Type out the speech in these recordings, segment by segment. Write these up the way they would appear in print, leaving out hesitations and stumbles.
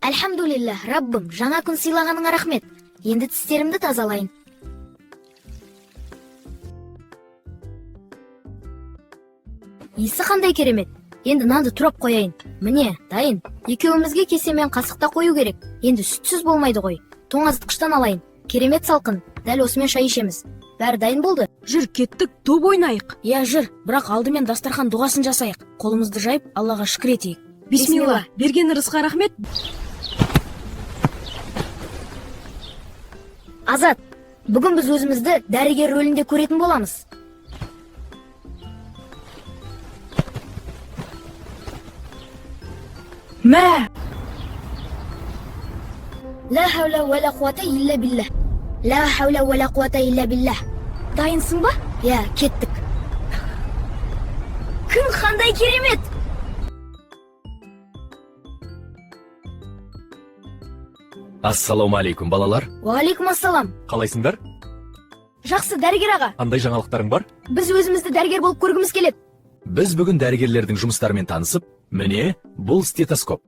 Альхамдулилля, Раббым, жаңа күн сыйлағаныңа рахмет. Енді тістерімді тазалайын. Иісі қандай керемет. Енді нанды турап қояйын. Міне, дайын. Екеуімізге кесе мен қасықта қою керек. Енді сүтсіз болмайды ғой. Тоңазытқыштан алайын. Керемет салқын. Дәл осымен шай ішеміз. Бәрі дайын болды. Жүр, кеттік, топ ойнайық. Иә, жүр. Бірақ алдымен дастархан дұғасын жасайық. Қолымызды жайып, Аллаға шүкір етейік. Бисмилла. Берген рызыққа рахмет. Азат, бүгін біз өзімізді дәрігер рөлінде көретін боламыз. Мә! Ла хаула ва ла қуата илля билля. Ла хаула ва ла қуата илля билля. Дайынсың ба? Иә, кеттік. Күн қандай керемет! Ассаламу алейкум, балалар. Уалейкум ассалам. Қалайсыңдар? Жақсы, дәрігер аға. Қандай жаңалықтарың бар? Біз өзімізді дәрігер болып көргіміз келеді. Біз бүгін дәрігерлердің жұмыстарымен танысып, міне, бұл стетоскоп.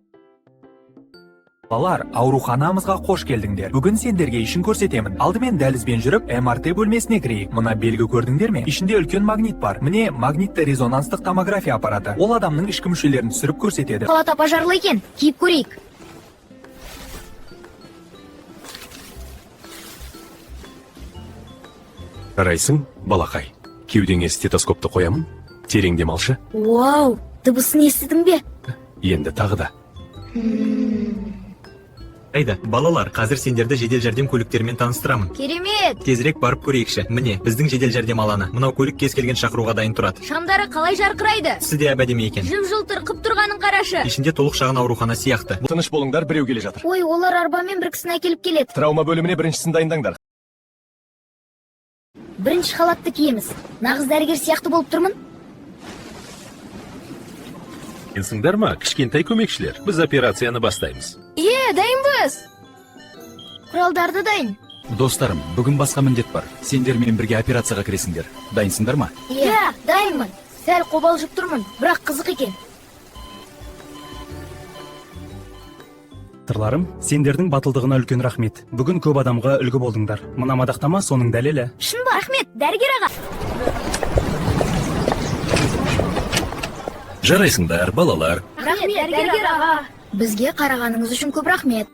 Балалар, ауруханамызға қош келдіңдер. Бүгін сендерге ішін көрсетемін. Алдымен дәлізбен жүріп, МРТ бөлмесіне кірейік. Мына белгі көрдіңдер ме? Ішінде үлкен магнит бар. Міне, магнитті резонанстық томография аппараты. Ол адамның ішкі мүшелерін түсіріп көрсетеді. Палата пожарлы екен, киіп көрейік. Жарайсың, балақай. Кеудеңе стетоскопты қоямын. Терең демалшы. Вау, дыбысын естідің бе? Енді тағы да. Айда, балалар, қазір сендерді жедел жәрдем көліктерімен таныстырамын. Керемет! Тезірек барып көрейікші. Міне, біздің жедел жәрдем алаңы. Мынау көлік кез келген шақыруға дайын тұрады. Шамдары қалай жарқырайды? Түсі де әбәдемі екен. Жым-жылтыр қып тұрғанын қарашы. Ішінде толық шағын аурухана сияқты. Тыныш болыңдар, біреу келе жатыр. Ой, олар арбамен бір кісіні әкеліп келеді. Травма бөліміне біріншісін дайындаңдар. Бірінші халатты киеміз. Нағыз дәрігер сияқты болып тұрмын. Сыңдар ма, кішкентай көмекшілер? Біз операцияны бастаймыз. Дайынбыз. Құралдарды дайын. Достарым, бүгін басқа міндет бар. Сендермен бірге операцияға кіресіңдер. Дайынсыңдар ма? Иә, дайынмын. Сәл қобалжып тұрмын, бірақ қызық екен. Тырларым, сендердің батылдығына үлкен рахмет. Бүгін көп адамға үлгі болдыңдар. Мына мадақтама соның дәлелі. Шын ба? Рахмет, дәрігер аға. Жарайсыңдар, балалар. Рахмет, дәрігер аға. Бізге қарағаныңыз үшін көп рахмет.